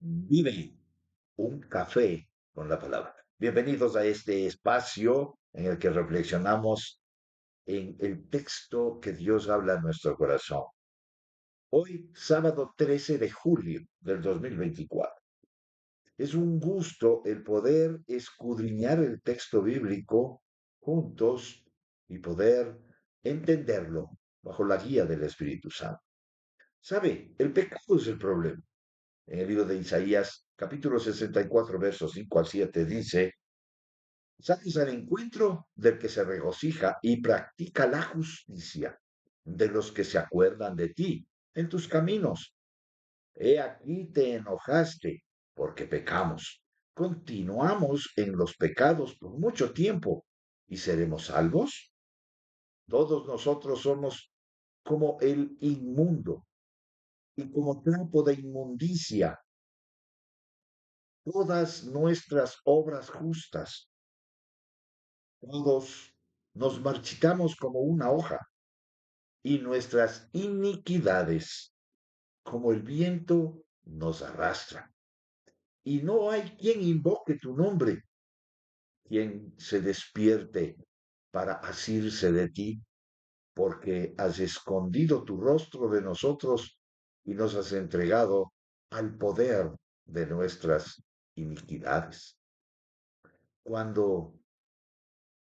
Vive un café con la palabra. Bienvenidos a este espacio en el que reflexionamos en el texto que Dios habla a nuestro corazón. Hoy, sábado 13 de julio del 2024. Es un gusto el poder escudriñar el texto bíblico juntos y poder entenderlo bajo la guía del Espíritu Santo. ¿Sabe? El pecado es el problema. En el libro de Isaías, capítulo 64, versos 5 al 7, dice, sales al encuentro del que se regocija y practica la justicia, de los que se acuerdan de ti en tus caminos. He aquí te enojaste porque pecamos. Continuamos en los pecados por mucho tiempo y seremos salvos. Todos nosotros somos como el inmundo y como trapo de inmundicia todas nuestras obras justas. Todos nos marchitamos como una hoja y nuestras iniquidades, como el viento, nos arrastran. Y no hay quien invoque tu nombre, quien se despierte para asirse de ti, porque has escondido tu rostro de nosotros y nos has entregado al poder de nuestras iniquidades. Cuando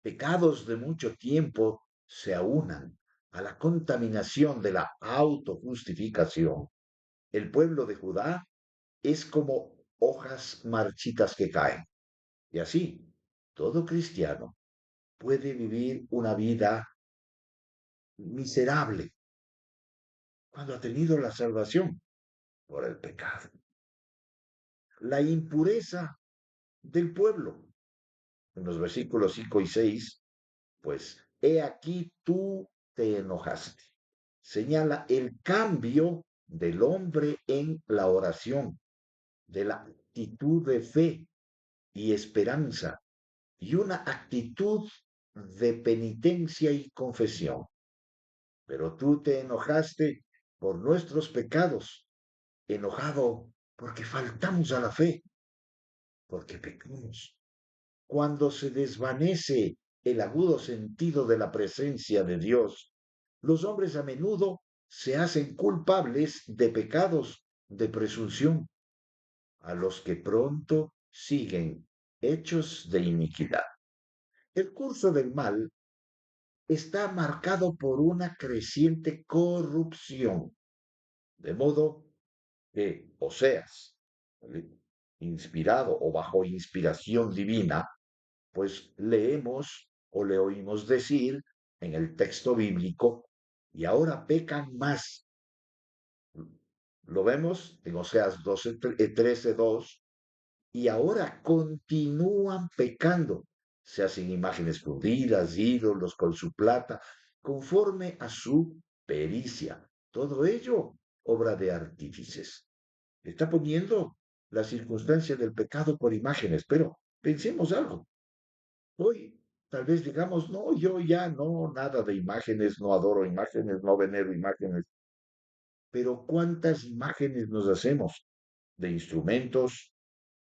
pecados de mucho tiempo se aunan a la contaminación de la autojustificación, el pueblo de Judá es como hojas marchitas que caen. Y así, todo cristiano puede vivir una vida miserable cuando ha tenido la salvación por el pecado. La impureza del pueblo. En los versículos 5 y 6, pues, he aquí tú te enojaste. Señala el cambio del hombre en la oración, de la actitud de fe y esperanza, y una actitud de penitencia y confesión. Pero tú te enojaste por nuestros pecados, enojado porque faltamos a la fe, porque pecamos. Cuando se desvanece el agudo sentido de la presencia de Dios, los hombres a menudo se hacen culpables de pecados de presunción, a los que pronto siguen hechos de iniquidad. El curso del mal está marcado por una creciente corrupción, de modo que Oseas, inspirado o bajo inspiración divina, pues leemos o le oímos decir en el texto bíblico, y ahora pecan más. Lo vemos en Oseas 12, 13, 2, y ahora continúan pecando. Se hacen imágenes fundidas, ídolos con su plata, conforme a su pericia. Todo ello, obra de artífices. Está poniendo la circunstancia del pecado por imágenes, pero pensemos algo. Hoy tal vez digamos, no, yo ya no, nada de imágenes, no adoro imágenes, no venero imágenes, pero ¿cuántas imágenes nos hacemos de instrumentos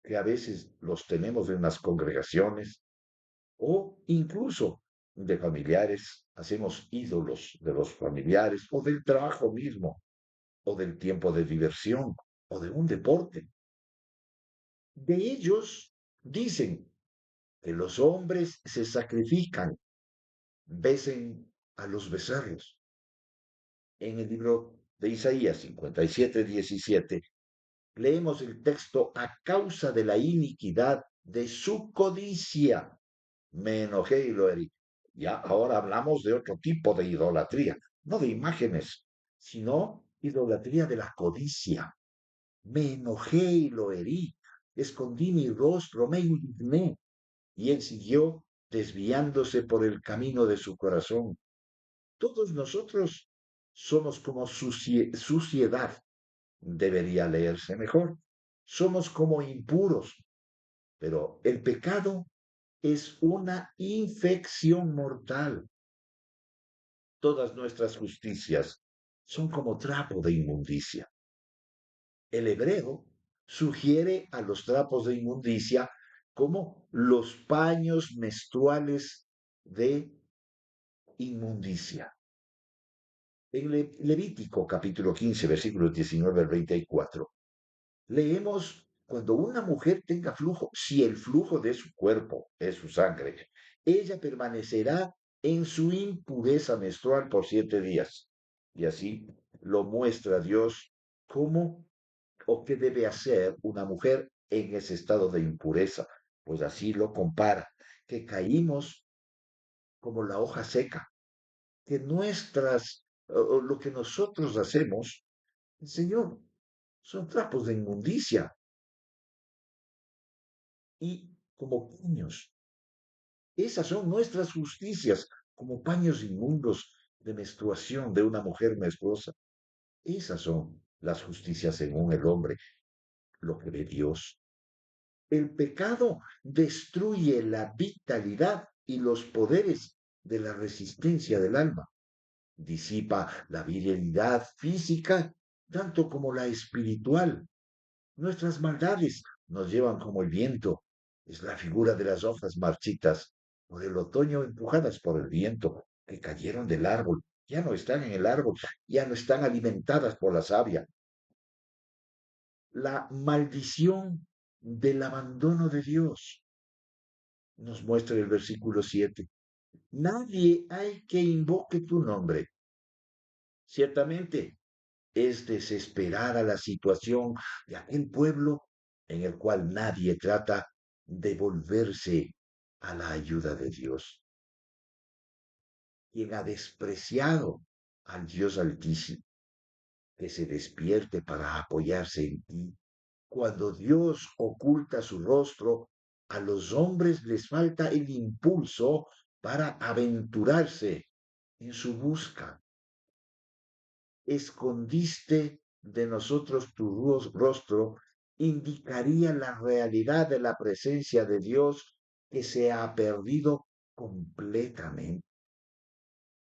que a veces los tenemos en las congregaciones o incluso de familiares? Hacemos ídolos de los familiares o del trabajo mismo o del tiempo de diversión o de un deporte. De ellos dicen que los hombres se sacrifican, besen a los becerros. En el libro de Isaías 57:17 leemos el texto: a causa de la iniquidad de su codicia, me enojé y lo herí. Ya ahora hablamos de otro tipo de idolatría, no de imágenes, sino idolatría de la codicia. Me enojé y lo herí, escondí mi rostro, me indigné, y él siguió desviándose por el camino de su corazón. Todos nosotros somos como suciedad, debería leerse mejor. Somos como impuros, pero el pecado es una infección mortal. Todas nuestras justicias son como trapo de inmundicia. El hebreo sugiere a los trapos de inmundicia como los paños menstruales de inmundicia. En Levítico capítulo 15, versículos 19 al 24, leemos, cuando una mujer tenga flujo, si el flujo de su cuerpo es su sangre, ella permanecerá en su impureza menstrual por 7 días. Y así lo muestra Dios cómo o qué debe hacer una mujer en ese estado de impureza. Pues así lo compara, que caímos como la hoja seca, que lo que nosotros hacemos, el Señor, son trapos de inmundicia y como paños. Esas son nuestras justicias, como paños inmundos de menstruación de una mujer menstruosa. Esas son las justicias según el hombre, lo que ve Dios. El pecado destruye la vitalidad y los poderes de la resistencia del alma. Disipa la virilidad física tanto como la espiritual. Nuestras maldades nos llevan como el viento. Es la figura de las hojas marchitas por el otoño empujadas por el viento que cayeron del árbol. Ya no están en el árbol, ya no están alimentadas por la savia. La maldición del abandono de Dios nos muestra el versículo 7. Nadie hay que invoque tu nombre. Ciertamente es desesperada la situación de aquel pueblo en el cual nadie trata de volverse a la ayuda de Dios. Quien ha despreciado al Dios Altísimo, que se despierte para apoyarse en ti. Cuando Dios oculta su rostro, a los hombres les falta el impulso para aventurarse en su busca. Escondiste de nosotros tu rostro, indicaría la realidad de la presencia de Dios que se ha perdido completamente.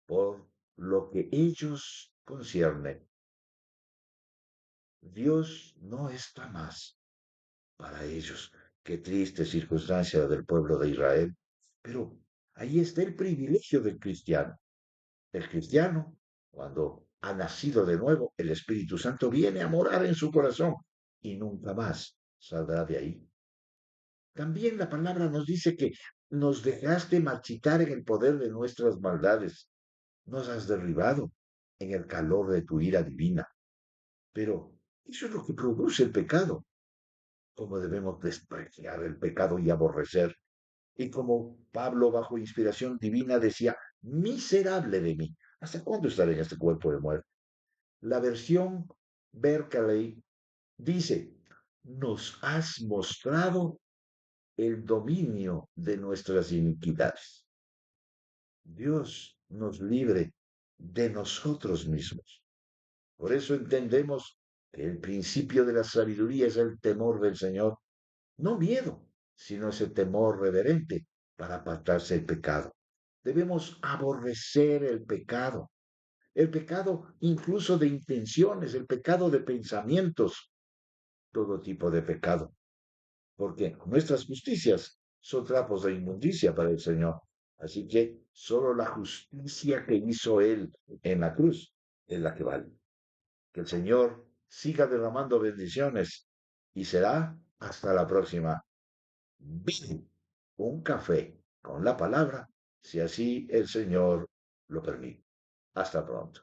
Por lo que ellos conciernen, Dios no está más para ellos. Qué triste circunstancia del pueblo de Israel. Pero ahí está el privilegio del cristiano. El cristiano, cuando ha nacido de nuevo, el Espíritu Santo viene a morar en su corazón y nunca más saldrá de ahí. También la palabra nos dice que nos dejaste marchitar en el poder de nuestras maldades. Nos has derribado en el calor de tu ira divina. Pero eso es lo que produce el pecado. Cómo debemos despreciar el pecado y aborrecer. Y como Pablo, bajo inspiración divina, decía, miserable de mí, ¿hasta cuándo estaré en este cuerpo de muerte? La versión Berkeley dice, nos has mostrado el dominio de nuestras iniquidades. Dios nos libre de nosotros mismos. Por eso entendemos que el principio de la sabiduría es el temor del Señor. No miedo, sino ese temor reverente para apartarse del pecado. Debemos aborrecer el pecado incluso de intenciones, el pecado de pensamientos, todo tipo de pecado, porque nuestras justicias son trapos de inmundicia para el Señor. Así que solo la justicia que hizo Él en la cruz es la que vale. Que el Señor siga derramando bendiciones y será hasta la próxima. Bien, un café con la palabra, si así el Señor lo permite. Hasta pronto.